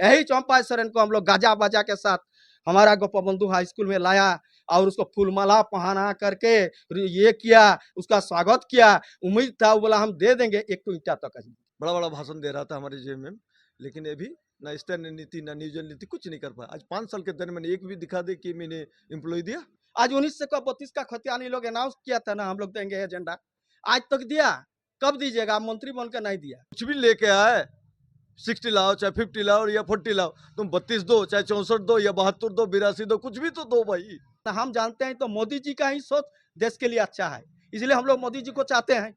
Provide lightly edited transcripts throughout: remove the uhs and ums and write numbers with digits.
यही चंपा सोरेन को हम लोग गाजा बाजा के साथ हमारा गोपबंधु हाई स्कूल में लाया और उसको फूलमाला पहना करके ये किया, उसका स्वागत किया। उम्मीद था वो बोला हम दे देंगे, एक तो ईंटा तक नहीं। बड़ा बड़ा भाषण दे रहा था हमारे जेएमएम, लेकिन ये भी ना स्टैंड नीति ना नियोजन नीति कुछ नहीं कर पाया। आज 5 साल के दौरान मैंने एक भी दिखा दे कि मैंने एम्प्लॉय दिया। आज 1932 का खतियानी लोग अनाउंस किया था ना, हम लोग देंगे एजेंडा, आज तक दिया? कब दीजिएगा? मंत्री बनकर नहीं दिया। कुछ भी लेके आए, 60 लाओ चाहे 50 लाओ या 40 लाओ, तुम 32 दो चाहे 64 दो या 72 दो 82 दो, कुछ भी तो दो भाई। हम जानते हैं तो मोदी जी का ही सोच देश के लिए अच्छा है, इसलिए हम लोग मोदी जी को चाहते हैं,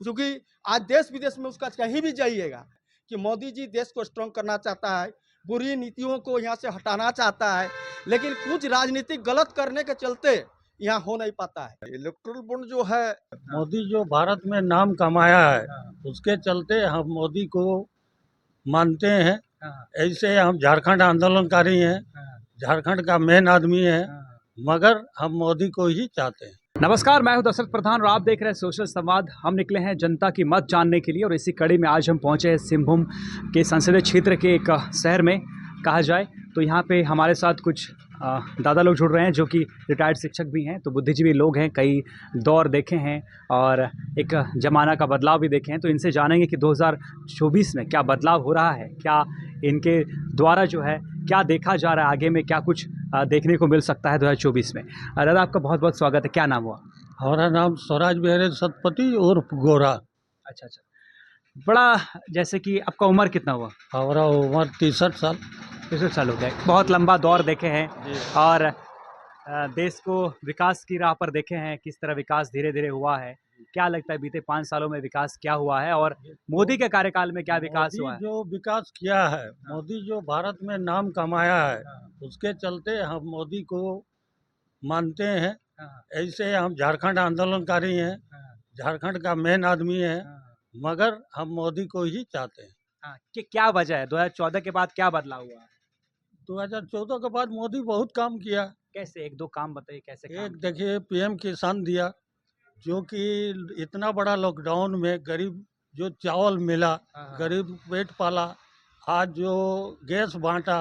क्योंकि आज देश विदेश में उसका कहीं भी जाइएगा कि मोदी जी देश को स्ट्रॉन्ग करना चाहता है, बुरी नीतियों को यहाँ से हटाना चाहता है, लेकिन कुछ राजनीतिक गलत करने के चलते यहाँ हो नहीं पाता है। इलेक्ट्रल बॉन्ड जो है, मोदी जो भारत में नाम कमाया है उसके चलते हम मोदी को मानते हैं। ऐसे हम झारखंड आंदोलनकारी हैं, झारखंड का मेन आदमी है, मगर हम मोदी को ही चाहते हैं। नमस्कार, मैं हूं दशरथ प्रधान और आप देख रहे हैं सोशल संवाद। हम निकले हैं जनता की मत जानने के लिए और इसी कड़ी में आज हम पहुंचे हैं सिंहभूम के संसदीय क्षेत्र के एक शहर में कहा जाए तो यहाँ पे हमारे साथ कुछ दादा लोग जुड़ रहे हैं जो कि रिटायर्ड शिक्षक भी हैं, तो बुद्धिजीवी लोग हैं, कई दौर देखे हैं और एक ज़माना का बदलाव भी देखे हैं। तो इनसे जानेंगे कि 2024 में क्या बदलाव हो रहा है, क्या इनके द्वारा जो है क्या देखा जा रहा है, आगे में क्या कुछ देखने को मिल सकता है 2024 में। दादा आपका बहुत बहुत स्वागत है। क्या नाम हुआ? हमारा नाम स्वराज बिहारी सतपति उर्फ गोरा। अच्छा, बड़ा जैसे कि आपका उम्र कितना हुआ? हमारा उम्र 63 साल। 63 साल हो गया। बहुत लंबा दौर देखे हैं और देश को विकास की राह पर देखे हैं, किस तरह विकास धीरे धीरे हुआ है। क्या लगता है बीते 5 सालों में विकास क्या हुआ है और मोदी के कार्यकाल में क्या विकास हुआ है? जो विकास किया है, मोदी जो भारत में नाम कमाया है उसके चलते हम मोदी को मानते हैं। ऐसे हम झारखंड आंदोलनकारी हैं, झारखंड का मेन आदमी है, मगर हम मोदी को ही चाहते हैं। हाँ, कि क्या वजह है? 2014 के बाद क्या बदलाव हुआ है? 2014 के बाद मोदी बहुत काम किया। कैसे? एक दो काम बताइए कैसे काम एक देखिए, पीएम किसान दिया, जो कि इतना बड़ा लॉकडाउन में गरीब जो चावल मिला, गरीब पेट पाला। आज जो गैस बांटा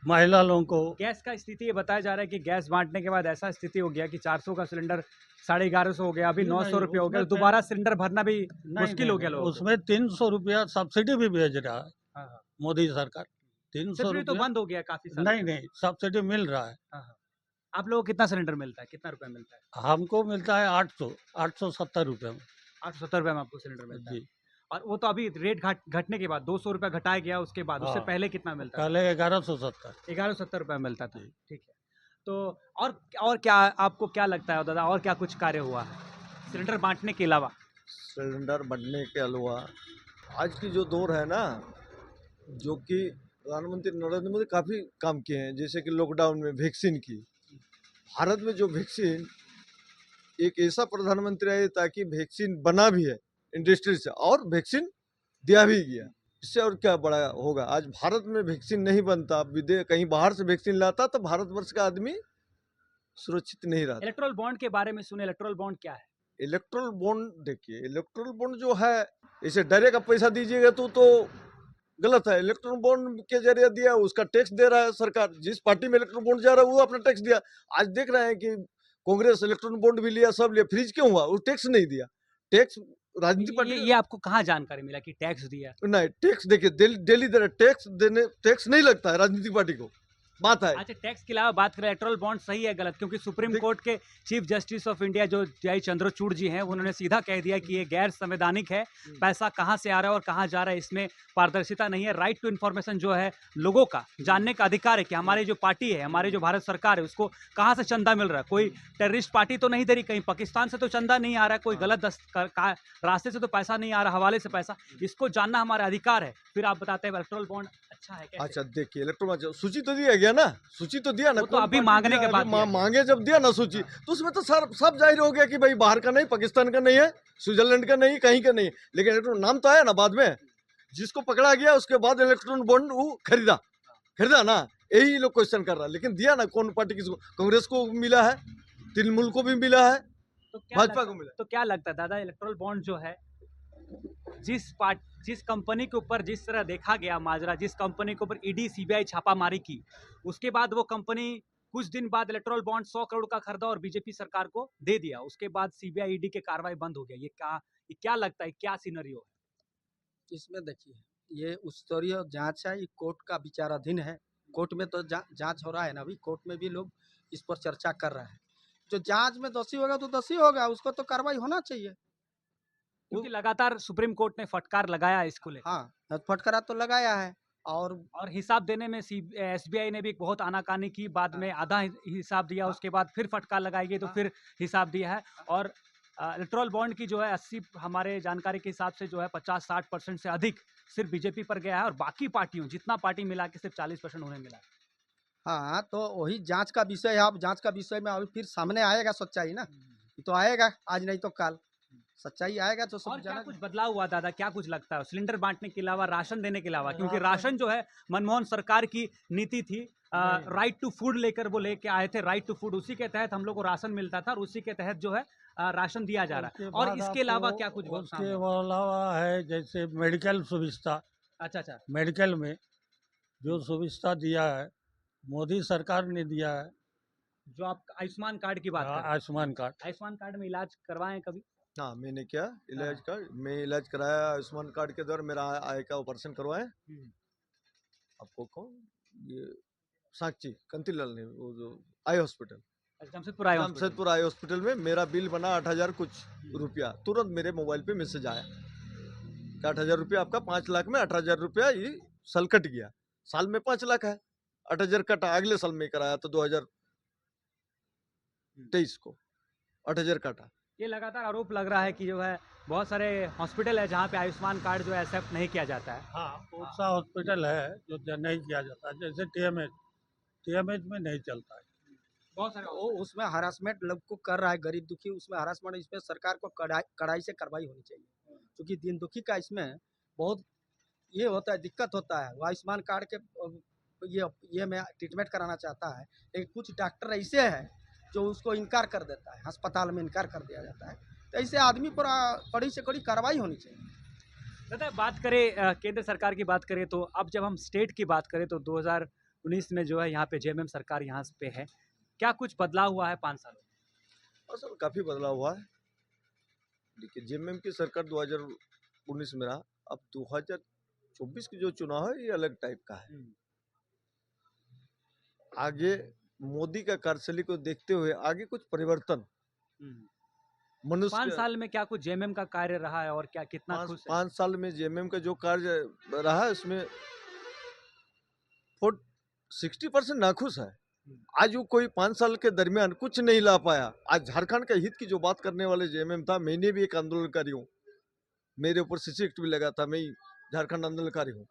महिला लोगों को। गैस का स्थिति ये बताया जा रहा है कि गैस बांटने के बाद ऐसा स्थिति हो गया कि 400 का सिलेंडर 1150 हो गया, अभी 900 रुपये हो गया। दोबारा सिलेंडर भरना भी मुश्किल हो गया लोगों को। उसमें 300 रुपया सब्सिडी भी भेज रहा है मोदी सरकार। 300 रुपया तो बंद हो गया काफी साल। नहीं, सब्सिडी मिल रहा है। आप लोगों को कितना सिलेंडर मिलता है, कितना रुपया मिलता है? हमको मिलता है 870 रुपये में। 870 रुपये में आपको सिलेंडर मिलता है। और वो तो अभी रेट घटने के बाद 200 रुपया घटाया गया, उसके बाद उससे पहले कितना मिलता है? पहले 1170 रुपये मिलता था। ठीक है, तो और क्या आपको क्या लगता है दादा, और क्या कुछ कार्य हुआ है सिलेंडर बांटने के अलावा? सिलेंडर बढ़ने के अलावा आज की जो दौर है ना, जो कि प्रधानमंत्री नरेंद्र मोदी काफ़ी काम किए हैं, जैसे कि लॉकडाउन में वैक्सीन की। भारत में जो वैक्सीन, एक ऐसा प्रधानमंत्री आए ताकि वैक्सीन बना भी है इंडस्ट्री से और वैक्सीन दिया भी गया। इससे और क्या बड़ा होगा? आज भारत में वैक्सीन नहीं बनता, विदेश कहीं बाहर से वैक्सीन लाता तो भारतवर्ष का आदमी सुरक्षित नहीं रहता। इलेक्ट्रल बॉन्ड के बारे में सुने, इलेक्ट्रल बॉन्ड क्या है? इलेक्ट्रल बॉन्ड देखिए, इलेक्ट्रल बॉन्ड जो है, इसे डायरेक्ट आप पैसा दीजिएगा तो गलत है। इलेक्ट्रल बॉन्ड के जरिए दिया, उसका टैक्स दे रहा है सरकार। जिस पार्टी में इलेक्ट्रल बॉन्ड जा रहा है वो अपना टैक्स दिया। आज देख रहे हैं कि कांग्रेस इलेक्ट्रल बॉन्ड भी लिया, सब लिया, फ्रीज क्यों हुआ? वो टैक्स नहीं दिया। टैक्स राजनीतिक पार्टी ये आपको कहाँ जानकारी मिला कि टैक्स दिया? नहीं, टैक्स देखिए डेली दे रहा, टैक्स नहीं लगता है राजनीतिक पार्टी को, बात है। अच्छा, टैक्स के अलावा बात करें, इलेक्ट्रल बॉन्ड सही है गलत? क्योंकि सुप्रीम कोर्ट के चीफ जस्टिस ऑफ इंडिया जो जय चंद्रचूड़ जी हैं, उन्होंने सीधा कह दिया कि ये गैर संवैधानिक है। पैसा कहाँ से आ रहा है और कहाँ जा रहा है, इसमें पारदर्शिता नहीं है। राइट टू इन्फॉर्मेशन जो है, लोगों का जानने का अधिकार है कि हमारी जो पार्टी है, हमारी जो भारत सरकार है, उसको कहाँ से चंदा मिल रहा है। कोई टेररिस्ट पार्टी तो नहीं दे रही, कहीं पाकिस्तान से तो चंदा नहीं आ रहा है, कोई गलत रास्ते से तो पैसा नहीं आ रहा, हवाले से पैसा। इसको जानना हमारा अधिकार है। फिर आप बताते हैं इलेक्ट्रल बॉन्ड अच्छा है कैसे? अच्छा देखिए, इलेक्ट्रल सूची तो दिया गया ना, सूची तो दिया ना, तो अभी मांगने के बाद मांगे जब दिया ना सूची, तो उसमें तो सब जाहिर हो गया कि भाई बाहर का नहीं, पाकिस्तान का नहीं है, स्विट्जरलैंड का नहीं, कहीं का नहीं। लेकिन इलेक्ट्रॉन नाम तो आया ना बाद में, जिसको पकड़ा गया उसके बाद इलेक्ट्रॉन बॉन्ड वो खरीदा ना, यही लोग क्वेश्चन कर रहा है। लेकिन दिया ना, कौन पार्टी किसको? कांग्रेस को मिला है, तृणमूल को भी मिला है, भाजपा को मिला। तो क्या लगता है दादा, इलेक्ट्रल बॉन्ड जो है जिस कंपनी के ऊपर जिस तरह देखा गया माजरा, जिस कंपनी के ऊपर ईडी सीबीआई छापामारी की, उसके बाद वो कंपनी कुछ दिन बाद इलेक्ट्रल बॉन्ड 100 करोड़ का खरीदा और बीजेपी सरकार को दे दिया। उसके बाद सीबीआई ईडी के कार्रवाई बंद हो गया। ये क्या लगता है, क्या सिनेरियो है? इसमें देखिए, ये उच्च स्तरीय जांच है, ये कोर्ट का विचाराधीन है। कोर्ट में तो जांच हो रहा है ना, अभी कोर्ट में भी लोग इस पर चर्चा कर रहे हैं। जो जांच में दोषी होगा तो दोषी होगा, उसको तो कार्रवाई होना चाहिए। क्योंकि लगातार सुप्रीम कोर्ट ने फटकार लगाया इसको लेकर। हाँ, फटकारा तो लगाया है। और हिसाब देने में एसबीआई ने भी बहुत आनाकानी की, बाद में आधा हिसाब दिया, उसके बाद फिर फटकार लगाई गई तो फिर हिसाब दिया है। और इलेक्ट्रल बॉन्ड की जो है 80, हमारे जानकारी के हिसाब से जो है 50-60% से अधिक सिर्फ बीजेपी पर गया है, और बाकी पार्टियों जितना पार्टी मिला के सिर्फ 40% उन्हें मिला है। हाँ, तो वही जांच का विषय है। अब जांच का विषय में अभी फिर सामने आएगा सच्चाई ना, ये तो आएगा, आज नहीं तो कल सच्चाई आएगा तो और सब क्या जाना। कुछ बदलाव हुआ दादा, क्या कुछ लगता है सिलेंडर बांटने के अलावा, राशन देने के अलावा? क्योंकि राशन जो है मनमोहन सरकार की नीति थी, राइट टू फूड लेकर वो लेके आए थे, राइट टू फूड, उसी के तहत हम लोग को राशन मिलता था और उसी के तहत जो है राशन दिया जा रहा है। और इसके अलावा क्या कुछ उसके अलावा है जैसे मेडिकल सुविधा। अच्छा, मेडिकल में जो सुविधा दिया है मोदी सरकार ने दिया है। जो आप आयुष्मान कार्ड की बात कर रहे हैं, आयुष्मान कार्ड। आयुष्मान कार्ड में इलाज करवाएं कभी? हाँ, मैंने क्या इलाज का मैं इलाज कराया आयुष्मान कार्ड के द्वारा, मेरा आय का ऑपरेशन करवाया। आपको कौन, ये साक्षी कंतीलाल ने, वो जो आई हॉस्पिटल, जमशेदपुर आए जमशेदपुर आई हॉस्पिटल में मेरा बिल बना 8,000 कुछ रुपया। तुरंत मेरे मोबाइल पे मैसेज आया कि 8,000 रुपया आपका, 5 लाख में 8,000 रुपया ये साल कट गया। साल में 5 लाख है, 8,000 कटा। अगले साल में कराया तो 2023 को 8,000 कटा। ये लगातार आरोप लग रहा है कि जो है बहुत सारे हॉस्पिटल है जहाँ पे आयुष्मान कार्ड जो है एक्सेप्ट नहीं किया जाता है। हाँ, बहुत सा हॉस्पिटल है जो नहीं किया जाता, जैसे टीएमएच में नहीं चलता है। बहुत सारे वो उसमें हरासमेंट लोग को कर रहा है, गरीब दुखी उसमें हरासमेंट। इसमें सरकार को कड़ाई से कार्रवाई होनी चाहिए, क्योंकि दिन दुखी का इसमें बहुत ये होता है, दिक्कत होता है। वो आयुष्मान कार्ड के ये मैं ट्रीटमेंट कराना चाहता है, लेकिन कुछ डॉक्टर ऐसे हैं जो उसको इनकार कर देता है, अस्पताल में इनकार कर दिया जाता है। तो ऐसे आदमी पर कड़ी से कड़ी कार्रवाई होनी चाहिए। दादा, बात करें केंद्र सरकार की बात करें तो अब जब हम स्टेट की बात करें तो 2019 में जो है यहाँ पे जेएमएम सरकार यहाँ पे है। क्या कुछ बदलाव हुआ है 5 सालों में? और सर काफ़ी बदलाव हुआ है। देखिए, जेएमएम की सरकार 2019 में रहा, अब 2024 की जो चुनाव है ये अलग टाइप का है। आगे मोदी का कार्यशैली को देखते हुए आगे कुछ परिवर्तन मनुष्य 5 साल में क्या कुछ जेएमएम का कार्य रहा है और क्या कितना खुश है? 5 साल में जेएमएम का जो कार्य रहा है उसमें 60% नाखुश है। आज वो कोई 5 साल के दरमियान कुछ नहीं ला पाया। आज झारखंड के हित की जो बात करने वाले जेएमएम था, मैंने भी एक आंदोलनकारी हूँ, मेरे ऊपर सीसी एक्ट भी लगा था, मैं झारखंड आंदोलनकारी हूँ।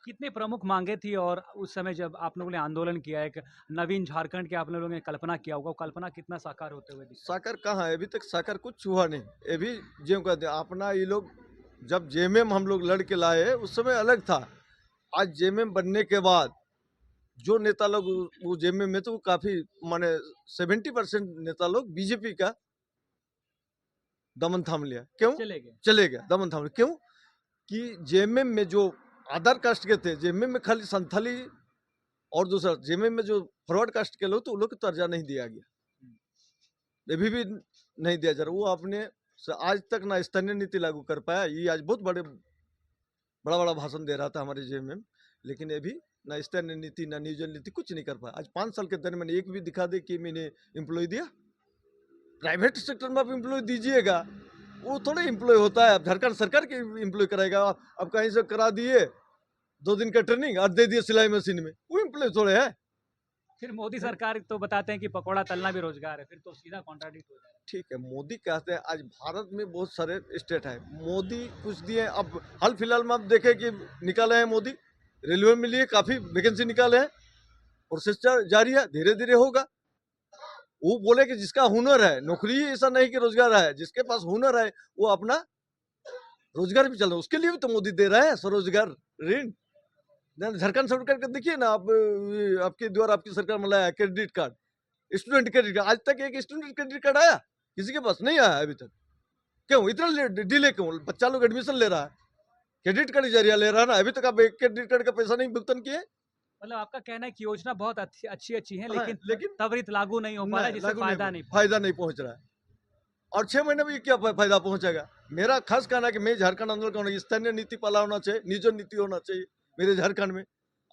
कितनी प्रमुख मांगे थी और उस समय जब आप लोगों ने आंदोलन किया, एक नवीन झारखंड की आप लोगों ने कल्पना किया होगा, वो कल्पना कितना साकार होते हुए दिखा? साकार कहाँ है, अभी तक साकार कुछ हुआ नहीं। अभी जेएम का अपना ये लोग, जब जेएमएम हम लोग लड़ के लाए उस समय अलग था। आज जेएमएम बनने के बाद जो नेता लोग वो जेएमएम में, तो काफी माने 70% नेता लोग बीजेपी का दमन थाम लिया। क्यों चले गया दमन थाम लिया? क्यों कि जेएमएम में जो अदर कास्ट के थे, जेएमएम में खाली संथाली और दूसरा जेएमएम में जो फॉरवर्ड कास्ट के लोग, तो उन लोग को दर्जा नहीं दिया गया, अभी भी नहीं दिया जा रहा। वो अपने आज तक ना स्थानीय नीति लागू कर पाया। ये आज बहुत बड़ा भाषण दे रहा था हमारे जेएमएम, लेकिन अभी ना स्थानीय नीति ना नियोजन नीति कुछ नहीं कर पाया। आज 5 साल के दरमियान एक भी दिखा दे कि मैंने एम्प्लॉय दिया। प्राइवेट सेक्टर में आप एम्प्लॉय दीजिएगा, वो थोड़ा एम्प्लॉय होता है। अब झारखंड सरकार के एम्प्लॉय कराएगा, अब कहीं से करा दिए 2 दिन का ट्रेनिंग और दे दिए सिलाई मशीन में, वो एम्प्लॉय थोड़े है। फिर मोदी सरकार तो बताते हैं कि पकौड़ा तलना भी रोजगार है, फिर तो सीधा कॉन्ट्राडिक्ट हो जाए। ठीक है, मोदी कहते हैं आज भारत में बहुत सारे स्टेट है, मोदी कुछ दिए। अब हाल फिलहाल में आप देखें कि निकाले हैं मोदी, रेलवे में लिए काफी वैकेंसी निकाले हैं, प्रोसेस जारी है, धीरे धीरे होगा। वो बोले कि जिसका हुनर है, नौकरी ऐसा नहीं कि रोजगार है, जिसके पास हुनर है वो अपना रोजगार भी चल रहा है, उसके लिए भी तो मोदी दे रहे हैं स्वरोजगार ऋण। झारखंड सरकार का देखिए ना, आप आपके द्वारा आपकी सरकार में लाया credit card, student credit card. आज तक एक स्टूडेंट क्रेडिट कार्ड आया? किसी के पास नहीं आया अभी तक। क्यों इतना डिले क्यों? बच्चा लोग एडमिशन ले रहा है, क्रेडिट कार्ड के जरिए ले रहा है ना, अभी तक आप एक क्रेडिट कार्ड का पैसा नहीं भुगतान किए। मतलब आपका कहना है कि योजना बहुत अच्छी है, हाँ, लेकिन लेकिन त्वरित लागू नहीं हो पा रहा है, जिससे लागू फायदा नहीं फायदा नहीं पहुंच रहा है। और 6 महीने में ये क्या फायदा पहुंचेगा? मेरा खास कहना है कि मैं झारखंड आंदोलन का स्थानीय नीति पाला होना चाहिए, निजो नीति होना चाहिए मेरे झारखंड में।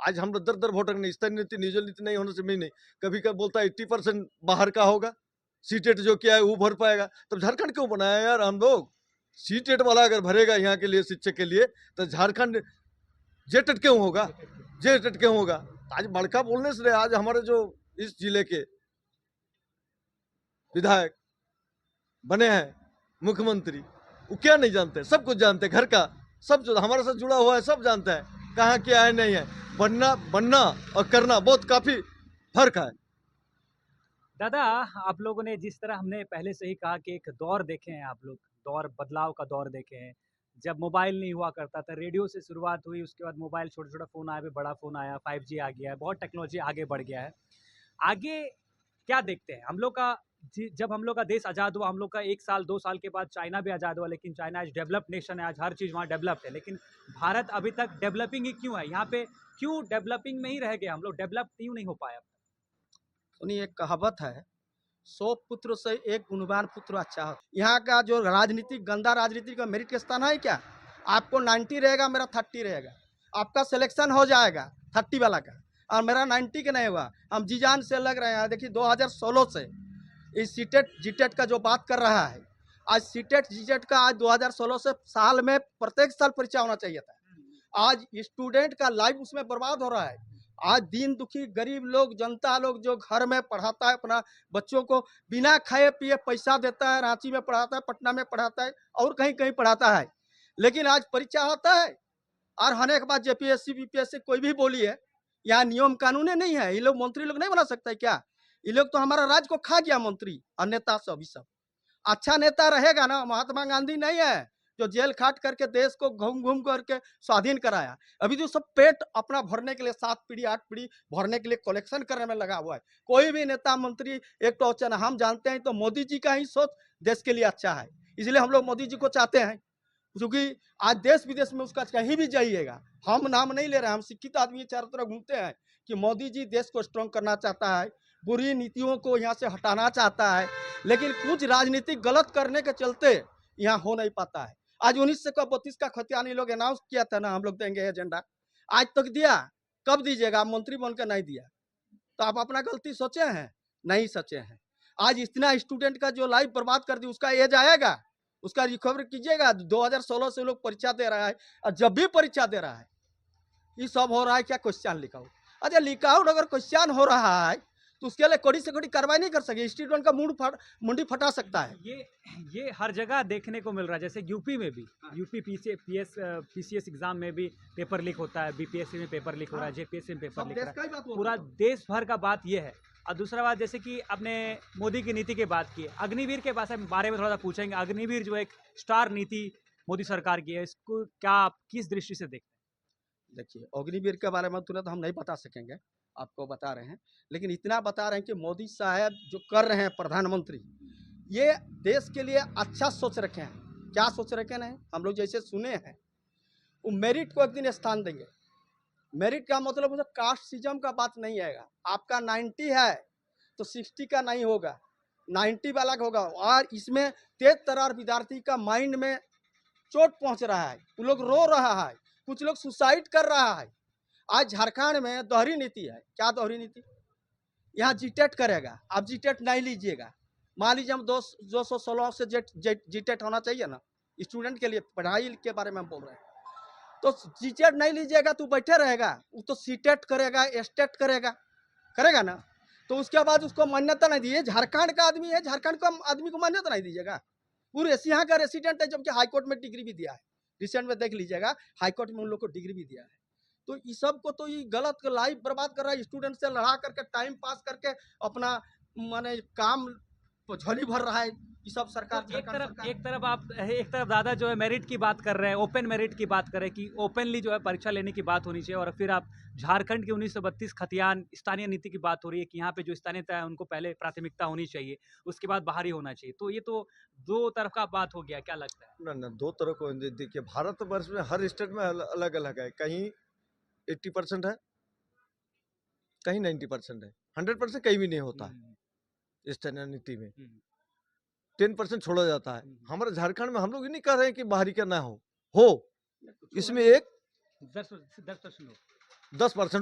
आज हम लोग दर वोटर नहीं, स्थानीय नीति निजो नीति नहीं होने से मैं नहीं, कभी कभी बोलता है 80% बाहर का होगा, सीटेट जो किया है वो भर पाएगा, तब झारखंड क्यों बनाया यार हम लोग? सीटेट वाला अगर भरेगा यहाँ के लिए शिक्षक के लिए, तो झारखंड जेटेट क्यों होगा? जेटेट क्यों होगा? आज बड़का बोलने से आज हमारे जो इस जिले के विधायक बने हैं मुख्यमंत्री, वो क्या नहीं जानते? सब कुछ जानते हैं, घर का सब जो हमारे साथ जुड़ा हुआ है सब जानता है कहाँ क्या है नहीं है। बनना और करना बहुत काफी फर्क है। दादा, आप लोगों ने जिस तरह हमने पहले से ही कहा कि एक दौर देखे हैं आप लोग, दौर बदलाव का दौर देखे हैं। जब मोबाइल नहीं हुआ करता था, रेडियो से शुरुआत हुई, उसके बाद मोबाइल, छोटा-छोटा फ़ोन आया, फिर बड़ा फ़ोन आया, 5G आ गया है, बहुत टेक्नोलॉजी आगे बढ़ गया है। आगे क्या देखते हैं? हम लोग का जब हम लोग का देश आज़ाद हुआ, हम लोग का 1 साल, 2 साल के बाद चाइना भी आज़ाद हुआ, लेकिन चाइना आज डेवलप्ड नेशन है, आज हर चीज़ वहाँ डेवलप्ड है। लेकिन भारत अभी तक डेवलपिंग ही क्यों है? यहाँ पे क्यों डेवलपिंग में ही रह गए हम लोग, डेवलप क्यों नहीं हो पाए अब तक? सुनिए, एक कहावत है, 100 पुत्र से एक गुणवान पुत्र अच्छा हो। यहाँ का जो राजनीतिक गंदा राजनीति का मेरिट का स्थान है क्या? आपको 90 रहेगा, मेरा 30 रहेगा। आपका सिलेक्शन हो जाएगा 30 वाला का, और मेरा 90 का नहीं हुआ। हम जी जान से लग रहे हैं। देखिए 2016 से इस सीटेट जीटेट का जो बात कर रहा है, आज सीटेट जीटेट का आज 2016 से साल में प्रत्येक साल परीक्षा होना चाहिए था। आज स्टूडेंट का लाइफ उसमें बर्बाद हो रहा है। आज दीन दुखी गरीब लोग, जनता लोग जो घर में पढ़ाता है अपना बच्चों को, बिना खाए पिए पैसा देता है, रांची में पढ़ाता है, पटना में पढ़ाता है, और कहीं कहीं पढ़ाता है। लेकिन आज परीक्षा होता है और होने के बाद जेपीएससी बीपीएससी कोई भी बोलिए, यहाँ नियम कानून नहीं है। ये लोग मंत्री लोग नहीं बना सकते क्या? ये लोग तो हमारा राज्य को खा गया, मंत्री और नेता सब। सब अच्छा नेता रहेगा ना, महात्मा गांधी नहीं है जो जेल खाट करके देश को घूम घूम करके स्वाधीन कराया। अभी तो सब पेट अपना भरने के लिए 7 पीढ़ी 8 पीढ़ी भरने के लिए कलेक्शन करने में लगा हुआ है। कोई भी नेता मंत्री एक टॉर्चर, हम जानते हैं तो मोदी जी का ही सोच देश के लिए अच्छा है, इसलिए हम लोग मोदी जी को चाहते हैं। क्योंकि आज देश विदेश में उसका कहीं भी जाइएगा, हम नाम नहीं ले रहे हैं, हम शिक्षित आदमी चारों तरफ घूमते हैं कि मोदी जी देश को स्ट्रॉन्ग करना चाहता है, बुरी नीतियों को यहाँ से हटाना चाहता है, लेकिन कुछ राजनीतिक गलत करने के चलते यहाँ हो नहीं पाता है। आज 1932 का खतियानी लोग अनाउंस किया था ना, हम लोग देंगे एजेंडा, आज तक दिया? कब दीजिएगा? आप मंत्री बनकर नहीं दिया, तो आप अपना गलती सोचे हैं? नहीं सोचे हैं। आज इतना स्टूडेंट का जो लाइफ बर्बाद कर दी, उसका एज आएगा, उसका रिकवर कीजिएगा। 2016 से लोग परीक्षा दे रहा है, और जब भी परीक्षा दे रहा है ये सब हो रहा है क्या? क्वेश्चन लिखा हो। अच्छा, लिखा हो अगर क्वेश्चन हो रहा है तो उसके लिए कड़ी से कड़ी कार्रवाई नहीं कर सके, स्टूडेंट का मुंडी फटा सकता है। ये हर जगह देखने को मिल रहा है। जैसे यूपी में भी, यूपी पीसीएस एग्जाम में भी पेपर लीक होता है, बीपीएससी में पेपर लीक हो रहा है, जेपीएससी में पेपर लीक हो रहा है, पूरा देश भर का बात ये है। और दूसरा बात, जैसे कि आपने मोदी की नीति की बात की है, अग्निवीर के बारे में थोड़ा सा पूछेंगे। अग्निवीर जो एक स्टार नीति मोदी सरकार की है, इसको क्या आप किस दृष्टि से देखते हैं? देखिए, अग्निवीर के बारे में तुरंत हम नहीं बता सकेंगे, आपको बता रहे हैं, लेकिन इतना बता रहे हैं कि मोदी साहब जो कर रहे हैं प्रधानमंत्री, ये देश के लिए अच्छा सोच रखे हैं। क्या सोच रखे हैं? हम लोग जैसे सुने हैं, वो मेरिट को एक दिन स्थान देंगे। मेरिट का मतलब उधर कास्टिज्म का बात नहीं आएगा। आपका 90 है तो 60 का नहीं होगा, 90 वाला का होगा। और इसमें तेज तरार विद्यार्थी का माइंड में चोट पहुंच रहा है, वो लोग रो रहा है, कुछ लोग सुसाइड कर रहा है। आज झारखंड में दोहरी नीति है। क्या दोहरी नीति? यहाँ जीटेट करेगा, आप जीटेट नहीं लीजिएगा। मान लीजिए हम 216 से जीटेट होना चाहिए ना, स्टूडेंट के लिए पढ़ाई के बारे में हम बोल रहे हैं, तो जीटेट नहीं लीजिएगा तो बैठे रहेगा, वो तो सीटेट करेगा, एस्टेट करेगा ना, तो उसके बाद उसको मान्यता नहीं दीजिए। झारखंड का आदमी है, झारखंड का आदमी को मान्यता नहीं दीजिएगा। पूरे यहाँ का रेसिडेंट है, जबकि हाईकोर्ट में डिग्री भी दिया है। रिसेंट में देख लीजिएगा, हाईकोर्ट में उन लोग को डिग्री भी दिया है। तो इस सब को तो ये गलत लाइफ बर्बाद कर रहा है। स्टूडेंट से लड़ा करके टाइम पास करके अपना माने काम झोली भर रहा है, ये सब सरकार तो झारखंड सरकार- एक तरफ दादा जो है मेरिट की बात कर रहे हैं, ओपन मेरिट की बात कर रहे हैं कि ओपनली जो है परीक्षा लेने की बात होनी चाहिए, और फिर आप झारखंड की 1932 खतियान स्थानीय नीति की बात हो रही है कि यहाँ पे जो स्थानीयता है उनको पहले प्राथमिकता होनी चाहिए, उसके बाद बाहरी होना चाहिए। तो ये तो दो तरफ का बात हो गया, क्या लगता है? ना ना, दो तरह को देखिए, भारतवर्ष में हर स्टेट में अलग अलग है। कहीं 80% है, कहीं 90% है, 100% कहीं भी नहीं होता है स्थानीय नीति में। 10% छोड़ा जाता है। हमारे झारखंड में हम लोग ये नहीं कह रहे हैं कि बाहरी का ना हो, इसमें एक 10%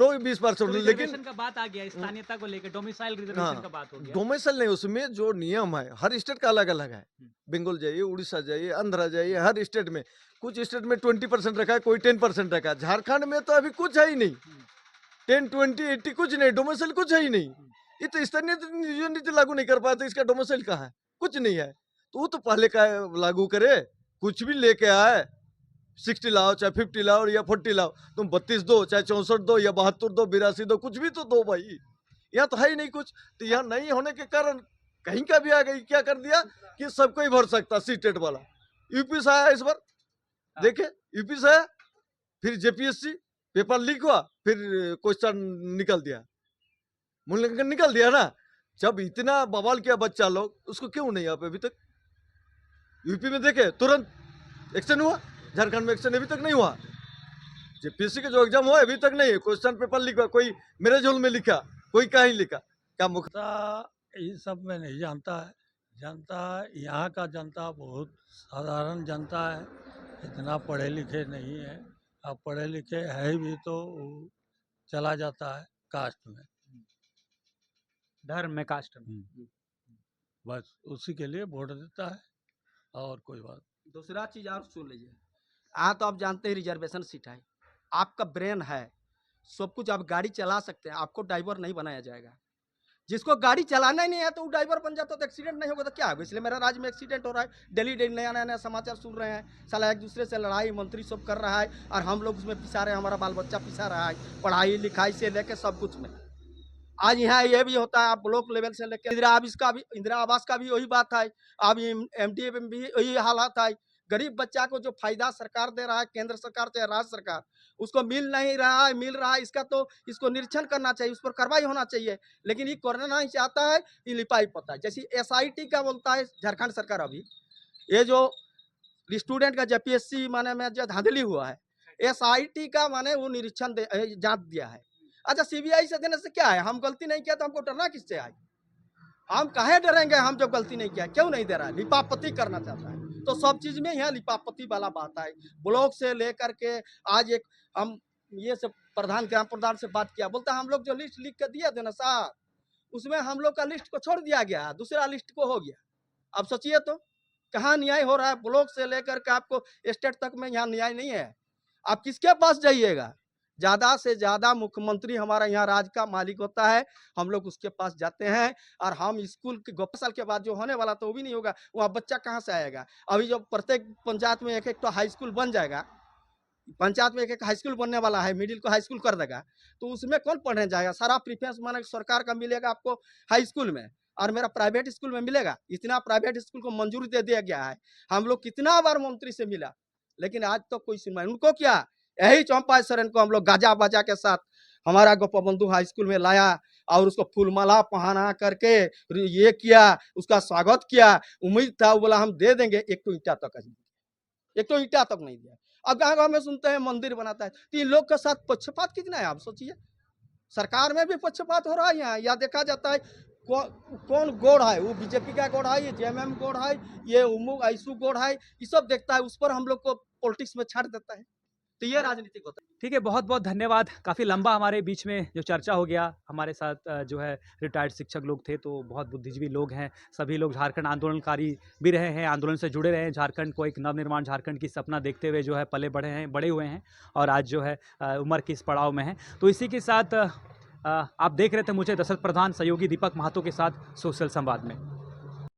हो, 20% हो, लेकिन रिजर्वेशन का बात आ गया, स्थानीयता को लेकर डोमिसाइल रिजर्वेशन का बात हो गया। डोमिसाइल नहीं, उसमें जो नियम है हर स्टेट का अलग अलग है। बंगाल जाइए, उड़ीसा जाइए, आंध्रा जाइए, हर स्टेट में, कुछ स्टेट में 20% रखा है, कोई 10% रखा है। झारखंड में तो अभी कुछ है ही नहीं, 10, 20, 80 कुछ नहीं, डोमिसाइल कुछ है ही नहीं। ये तो स्थानीय नीति लागू नहीं कर पाया, तो इसका डोमिसाइल कहाँ है? कुछ नहीं है। तो वो तो पहले का लागू करे, कुछ भी लेके आए, 60 लाओ चाहे 50 लाओ या 40 लाओ, तुम 32 दो चाहे 64 दो या 72 दो, 82 दो, कुछ भी तो दो भाई। यहाँ तो है ही नहीं कुछ। तो यहाँ नहीं होने के कारण कहीं का भी आ गई, क्या कर दिया कि सबको ही भर सकता सीटेट वाला। यूपी से आया इस बार, देखे यूपी से आया, फिर जेपीएससी पेपर लीक हुआ, फिर क्वेश्चन निकल दिया, मूल्यांकन निकल दिया ना। जब इतना बवाल किया बच्चा लोग, उसको क्यों नहीं यहाँ पे अभी तक? यूपी में देखे तुरंत एक्शन हुआ, झारखंड में एक्शन अभी तक नहीं हुआ। जेपीएससी का जो एग्जाम हुआ अभी तक नहीं, क्वेश्चन पेपर लिखा, कोई मेरे झोल में लिखा, कोई कहीं लिखा। क्या मुख्य ये सब में नहीं जानता है। जनता, यहाँ का जनता बहुत साधारण जनता है, इतना पढ़े लिखे नहीं है। अब पढ़े लिखे है भी तो वो चला जाता है कास्ट में, धर्म में, कास्ट में। बस उसी के लिए वोट देता है, और कोई बात। दूसरा चीज और सुन लीजिए, आज तो आप जानते हैं रिजर्वेशन सीट है, आपका ब्रेन है, सब कुछ, आप गाड़ी चला सकते हैं, आपको ड्राइवर नहीं बनाया जाएगा। जिसको गाड़ी चलाना ही नहीं है तो वो ड्राइवर बन जाता, तो एक्सीडेंट नहीं होगा तो क्या होगा? इसलिए मेरा राज्य में एक्सीडेंट हो रहा है, डेली डेली नया नया नया समाचार सुन रहे हैं। साला एक दूसरे से लड़ाई मंत्री सब कर रहा है, और हम लोग उसमें पिसा रहे हैं, हमारा बाल बच्चा पिसा रहा है, पढ़ाई लिखाई से लेकर सब कुछ में। आज यहाँ ये भी होता है, आप ब्लॉक लेवल से लेकर इंदिरा आवास का भी वही बात है, अब एमडीए में भी वही हालात है। गरीब बच्चा को जो फायदा सरकार दे रहा है, केंद्र सरकार चाहे राज्य सरकार, उसको मिल नहीं रहा है, मिल रहा है, इसको निरीक्षण करना चाहिए, उस पर कार्रवाई होना चाहिए। लेकिन ये करना नहीं चाहता है, ये लिपाई पता है। जैसे एसआईटी का बोलता है झारखंड सरकार, अभी ये जो स्टूडेंट का जेपीएससी माने में जो धांधली हुआ है, एसआईटी का माने वो निरीक्षण जांच दिया है। अच्छा, सीबीआई से देने से क्या है? हम गलती नहीं किया तो हमको डरना किससे है? हम काहे डरेंगे? हम जब गलती नहीं किया, क्यों नहीं दे रहा है? लिपापति करना चाहता है। तो सब चीज में यहाँ लिपापति वाला बात है। ब्लॉक से लेकर के आज एक हम ये सब प्रधान, ग्राम प्रधान से बात किया, बोलता हम लोग जो लिस्ट लिख कर दिया थे ना साहब, उसमें हम लोग का लिस्ट को छोड़ दिया गया, दूसरा लिस्ट को हो गया। अब सोचिए तो कहाँ न्याय हो रहा है? ब्लॉक से लेकर के आपको स्टेट तक में यहाँ न्याय नहीं है। आप किसके पास जाइएगा? ज्यादा से ज्यादा मुख्यमंत्री हमारा यहाँ राज्य का मालिक होता है, हम लोग उसके पास जाते हैं। और हम स्कूल के 2 साल के बाद जो होने वाला तो वो भी नहीं होगा, वहाँ बच्चा कहाँ से आएगा? अभी जो प्रत्येक पंचायत में एक एक तो हाई स्कूल बन जाएगा, पंचायत में एक एक हाई स्कूल बनने वाला है, मिडिल को हाई स्कूल कर देगा, तो उसमें कौन पढ़ने जाएगा? सारा प्रीफरेंस माना सरकार का मिलेगा आपको हाई स्कूल में, और मेरा प्राइवेट स्कूल में मिलेगा। इतना प्राइवेट स्कूल को मंजूरी दे दिया गया है, हम लोग कितना बार मंत्री से मिला, लेकिन आज तो कोई सुनवाई। उनको क्या, यही चंपा सरन को हम लोग गाजा बाजा के साथ हमारा गोपबंधु हाई स्कूल में लाया, और उसको फूलमाला पहना करके ये किया, उसका स्वागत किया। उम्मीद था, वो बोला हम दे देंगे, एक तो ईंटा तक नहीं दिया। अब गाँव गाँव में सुनते हैं मंदिर बनाता है। तो इन लोग के साथ पक्षपात कितना है? आप सोचिए, सरकार में भी पक्षपात हो रहा है यहाँ, या देखा जाता है कौन गोड़ है, वो बीजेपी का गोड़ है, ये जेएमएम गोड़ है, ये उमुक आईसू गोड़ है, ये सब देखता है, उस पर हम लोग को पॉलिटिक्स में छाड़ देता है। तो ये राजनीतिक होता है। ठीक है, बहुत बहुत धन्यवाद। काफ़ी लंबा हमारे बीच में जो चर्चा हो गया। हमारे साथ जो है रिटायर्ड शिक्षक लोग थे, तो बहुत बुद्धिजीवी लोग हैं। सभी लोग झारखंड आंदोलनकारी भी रहे हैं, आंदोलन से जुड़े रहे हैं, झारखंड को एक नवनिर्माण झारखंड की सपना देखते हुए जो है पले बड़े हुए हैं, और आज जो है उम्र के इस पड़ाव में हैं। तो इसी के साथ आप देख रहे थे मुझे दशरथ प्रधान, सहयोगी दीपक महतो के साथ सोशल संवाद में।